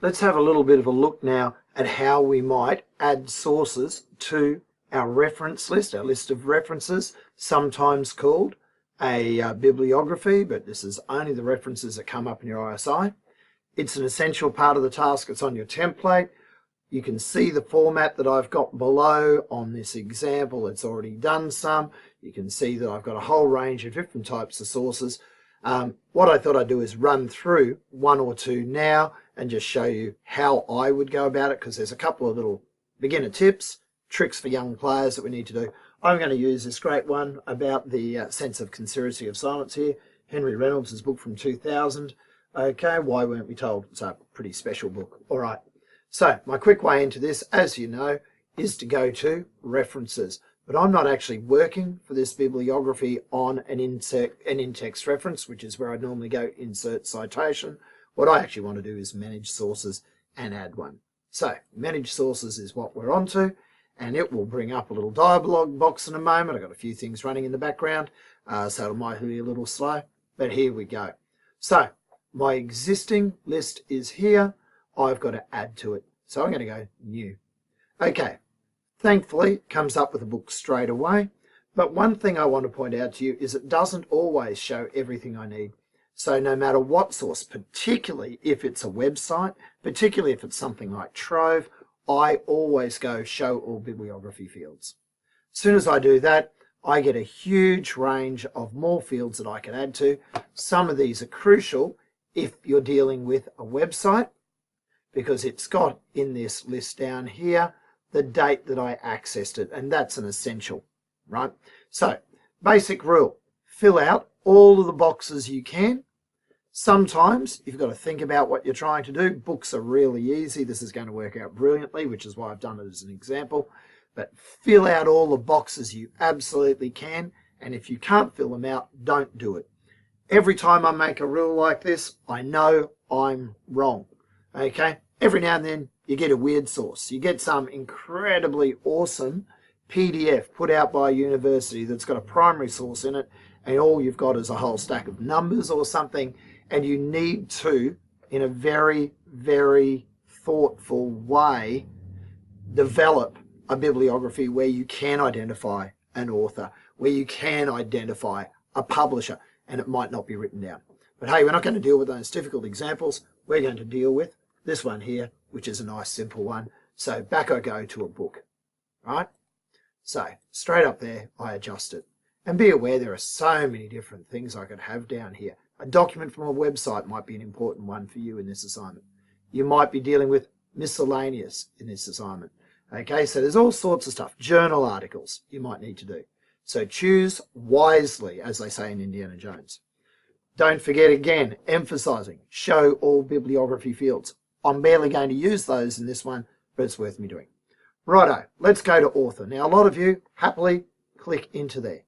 let's have a little bit of a look now at how we might add sources to our reference list, our list of references, sometimes called a bibliography, but this is only the references that come up in your ISI. It's an essential part of the task. It's on your template. You can see the format that I've got below on this example. It's already done some. You can see that I've got a whole range of different types of sources. What I thought I'd do is run through one or two now and just show you how I would go about it, because there's a couple of little beginner tips, tricks for young players that we need to do. I'm going to use this great one about the sense of conspiracy of silence here. Henry Reynolds' book from 2000. Okay, why weren't we told? It's a pretty special book. All right. So my quick way into this, as you know, is to go to references. But I'm not actually working for this bibliography on an in-text reference, which is where I normally go insert citation. What I actually want to do is manage sources and add one. So manage sources is what we're on to, and it will bring up a little dialog box in a moment. I've got a few things running in the background, so it might be a little slow, but here we go. So my existing list is here. I've got to add to it. So I'm going to go new. Okay, thankfully it comes up with a book straight away. But one thing I want to point out to you is it doesn't always show everything I need. So no matter what source, particularly if it's a website, particularly if it's something like Trove, I always go show all bibliography fields. As soon as I do that, I get a huge range of more fields that I can add to. Some of these are crucial if you're dealing with a website, because it's got in this list down here the date that I accessed it, and that's an essential, right? So, basic rule, fill out all of the boxes you can. Sometimes you've got to think about what you're trying to do. Books are really easy. This is going to work out brilliantly, which is why I've done it as an example. But fill out all the boxes you absolutely can, and if you can't fill them out, don't do it. Every time I make a rule like this, I know I'm wrong, okay? Every now and then you get a weird source. You get some incredibly awesome PDF put out by a university that's got a primary source in it, and all you've got is a whole stack of numbers or something, and you need to, in a very, very thoughtful way, develop a bibliography where you can identify an author, where you can identify a publisher, and it might not be written down. But hey, we're not going to deal with those difficult examples. We're going to deal with this one here, which is a nice simple one. So back I go to a book, right? So straight up there, I adjust it. And be aware there are so many different things I could have down here. A document from a website might be an important one for you in this assignment. You might be dealing with miscellaneous in this assignment. Okay, so there's all sorts of stuff. Journal articles you might need to do. So choose wisely, as they say in Indiana Jones. Don't forget, again, emphasizing, show all bibliography fields. I'm barely going to use those in this one, but it's worth me doing. Righto, let's go to author. Now, a lot of you happily click into there.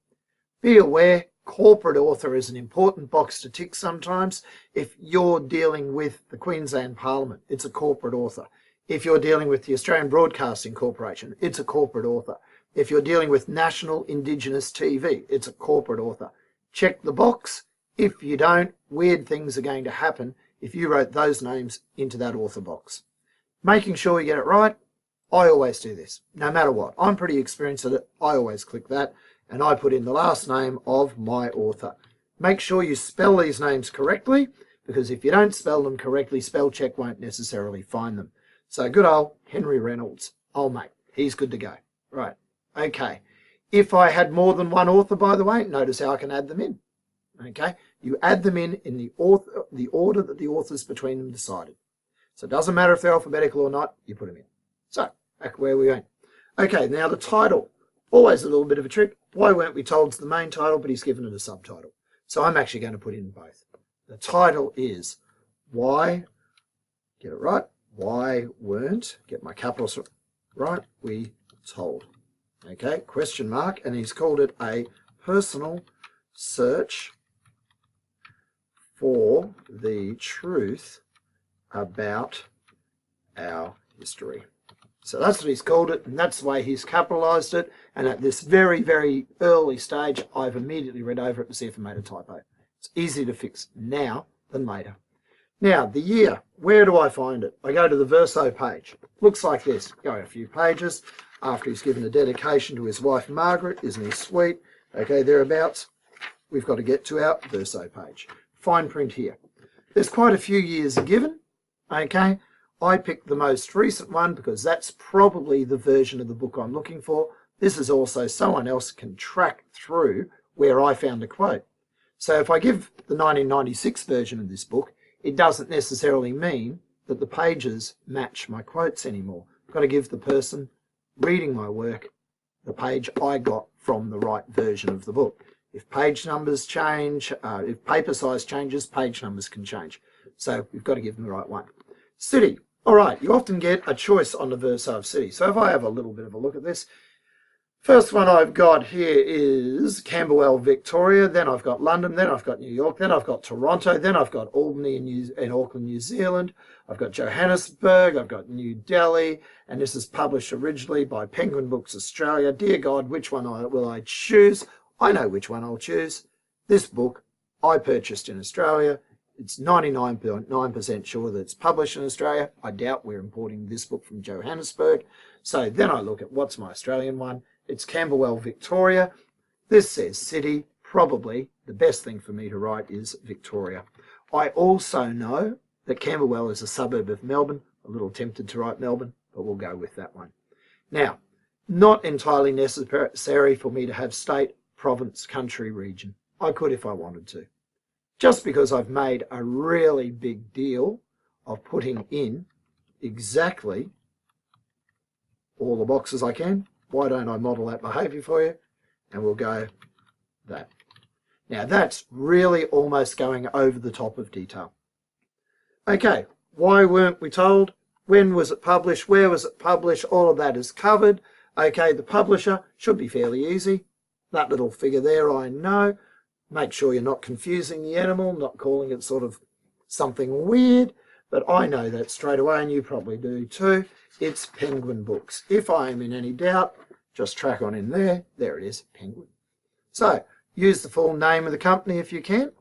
Be aware, corporate author is an important box to tick sometimes. If you're dealing with the Queensland Parliament, it's a corporate author. If you're dealing with the Australian Broadcasting Corporation, it's a corporate author. If you're dealing with National Indigenous TV, it's a corporate author. Check the box. If you don't, weird things are going to happen if you wrote those names into that author box. Making sure you get it right, I always do this, no matter what. I'm pretty experienced at it. I always click that, and I put in the last name of my author. Make sure you spell these names correctly, because if you don't spell them correctly, spell check won't necessarily find them. So good old Henry Reynolds, old mate, he's good to go. Right, okay. If I had more than one author, by the way, notice how I can add them in. Okay, you add them in the order that the authors between them decided. So it doesn't matter if they're alphabetical or not, you put them in. So, back where we went. Okay, now the title. Always a little bit of a trick. Why weren't we told it's the main title, but he's given it a subtitle? So I'm actually going to put in both. The title is Why, get it right, why weren't, get my capitals right, we told. Okay, question mark, and he's called it a personal search for the truth about our history. So that's what he's called it, and that's the way he's capitalized it. And at this very, very early stage, I've immediately read over it to see if I made a typo. It's easier to fix now than later. Now, the year, where do I find it? I go to the Verso page. Looks like this. Go a few pages after he's given a dedication to his wife Margaret. Isn't he sweet? Okay, thereabouts. We've got to get to our Verso page. Fine print here. There's quite a few years given. Okay, I picked the most recent one because that's probably the version of the book I'm looking for. This is also someone else can track through where I found a quote. So if I give the 1996 version of this book, it doesn't necessarily mean that the pages match my quotes anymore. I've got to give the person reading my work the page I got from the right version of the book. If page numbers change, if paper size changes, page numbers can change. So we've got to give them the right one. City. All right, you often get a choice on the Verso of city. So if I have a little bit of a look at this, first one I've got here is Camberwell, Victoria. Then I've got London. Then I've got New York. Then I've got Toronto. Then I've got Albany in Auckland, New Zealand. I've got Johannesburg. I've got New Delhi. And this is published originally by Penguin Books Australia. Dear God, which one will I choose? I know which one I'll choose. This book I purchased in Australia. It's 99.9% sure that it's published in Australia. I doubt we're importing this book from Johannesburg. So then I look at what's my Australian one. It's Camberwell, Victoria. This says city. Probably the best thing for me to write is Victoria. I also know that Camberwell is a suburb of Melbourne. A little tempted to write Melbourne, but we'll go with that one. Now, not entirely necessary for me to have state, province, country, region. I could if I wanted to. Just because I've made a really big deal of putting in exactly all the boxes I can, why don't I model that behaviour for you? And we'll go that. Now that's really almost going over the top of detail. Okay, why weren't we told? When was it published? Where was it published? All of that is covered. Okay, the publisher should be fairly easy. That little figure there, I know. Make sure you're not confusing the animal, not calling it sort of something weird, but I know that straight away, and you probably do too. It's Penguin Books. If I am in any doubt, just track on in there. There it is, Penguin. So, use the full name of the company if you can.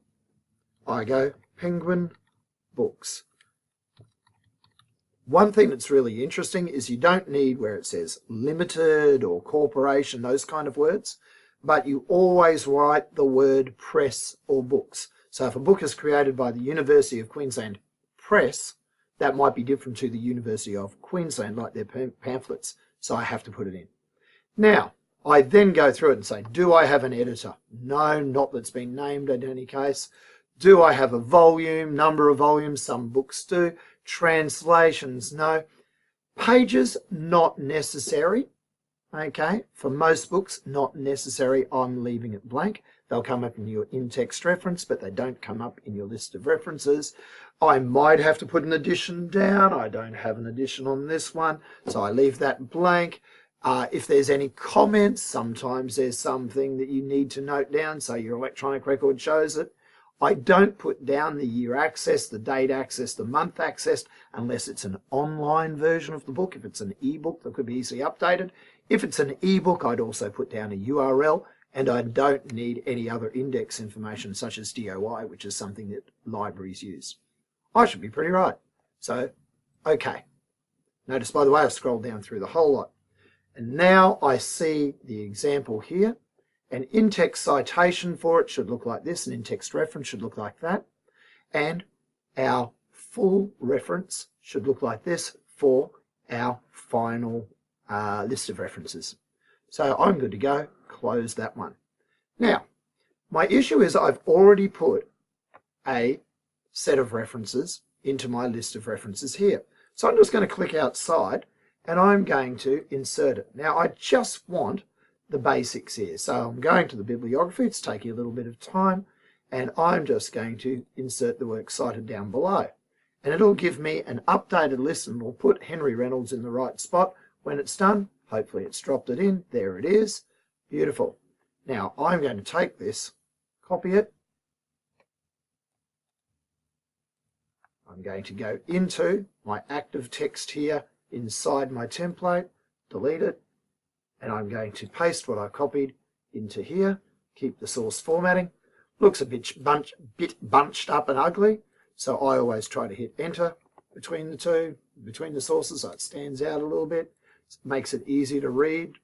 I go Penguin Books. One thing that's really interesting is you don't need where it says limited or corporation, those kind of words, but you always write the word press or books. So if a book is created by the University of Queensland Press, that might be different to the University of Queensland, like their pamphlets. So I have to put it in. Now, I then go through it and say, do I have an editor? No, not that's been named in any case. Do I have a volume, number of volumes? Some books do. Translations, no. Pages, not necessary. Okay, for most books, not necessary. I'm leaving it blank. They'll come up in your in-text reference, but they don't come up in your list of references. I might have to put an addition down. I don't have an addition on this one, so I leave that blank. If there's any comments, sometimes there's something that you need to note down, so your electronic record shows it. I don't put down the year access, the date access, the month accessed, unless it's an online version of the book. If it's an ebook that could be easily updated. If it's an ebook, I'd also put down a URL, and I don't need any other index information such as DOI, which is something that libraries use. I should be pretty right. So, okay. Notice, by the way, I've scrolled down through the whole lot. And now I see the example here. An in-text citation for it should look like this. An in-text reference should look like that. And our full reference should look like this for our final list of references. So I'm good to go. Close that one. Now, my issue is I've already put a set of references into my list of references here. So I'm just going to click outside and I'm going to insert it. Now, I just want the basics here. So I'm going to the bibliography. It's taking a little bit of time. And I'm just going to insert the works cited down below. And it'll give me an updated list and it'll put Henry Reynolds in the right spot. When it's done, hopefully it's dropped it in. There it is. Beautiful. Now I'm going to take this, copy it. I'm going to go into my active text here inside my template, delete it, and I'm going to paste what I copied into here, keep the source formatting. Looks a bit bunched up and ugly, So I always try to hit enter between the two, between the sources, so it stands out a little bit. It makes it easy to read.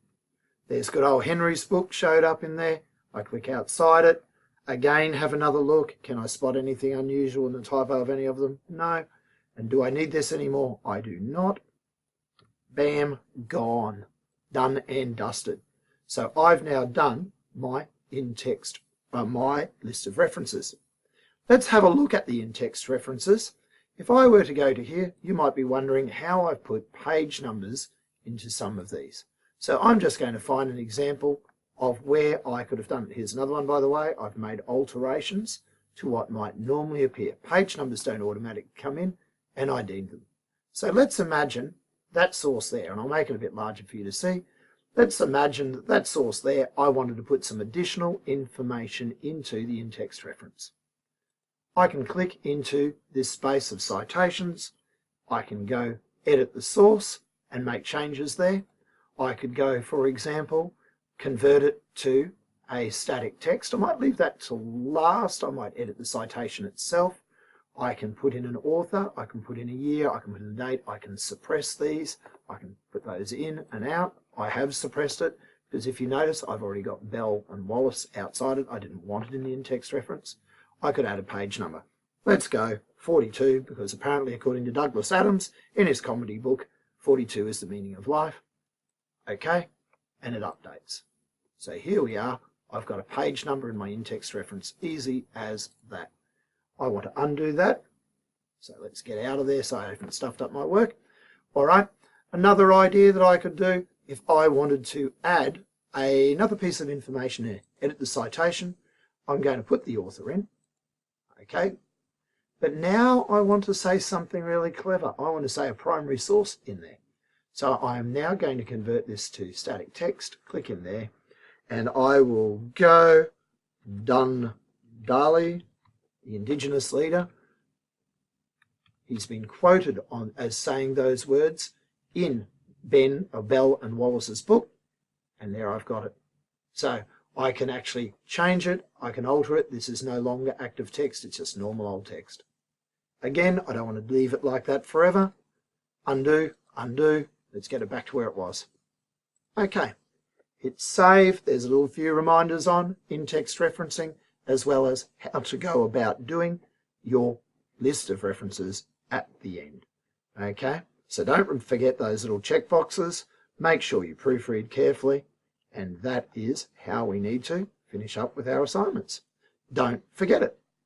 There's good old Henry's book showed up in there. I click outside it. Again, have another look. Can I spot anything unusual in the typo of any of them? No. And do I need this anymore? I do not. Bam, gone. Done and dusted. So I've now done my in-text, my list of references. Let's have a look at the in-text references. If I were to go to here, you might be wondering how I've put page numbers into some of these. So I'm just going to find an example of where I could have done it. Here's another one, by the way. I've made alterations to what might normally appear. Page numbers don't automatically come in, and I deemed them. So let's imagine that source there, and I'll make it a bit larger for you to see. Let's imagine that that source there, I wanted to put some additional information into the in-text reference. I can click into this space of citations. I can go edit the source and make changes there. I could go, for example, convert it to a static text. I might leave that till last. I might edit the citation itself. I can put in an author. I can put in a year. I can put in a date. I can suppress these. I can put those in and out. I have suppressed it because if you notice, I've already got Bell and Wallace outside it. I didn't want it in the in-text reference. I could add a page number. Let's go 42, because apparently, according to Douglas Adams, in his comedy book, 42 is the meaning of life. Okay, and it updates. So here we are. I've got a page number in my in-text reference. Easy as that. I want to undo that. So let's get out of there so I haven't stuffed up my work. All right, another idea that I could do if I wanted to add another piece of information here. Edit the citation. I'm going to put the author in. Okay, but now I want to say something really clever. I want to say a primary source in there. So I am now going to convert this to static text. Click in there, and I will go Dundali, the Indigenous leader. He's been quoted on as saying those words in Bell and Wallace's book, and there I've got it. So I can actually change it. I can alter it. This is no longer active text. It's just normal old text. Again, I don't want to leave it like that forever. Undo, undo. Let's get it back to where it was. Okay, hit save. There's a little few reminders on in-text referencing, as well as how to go about doing your list of references at the end. Okay, so don't forget those little check boxes. Make sure you proofread carefully, and that is how we need to finish up with our assignments. Don't forget it.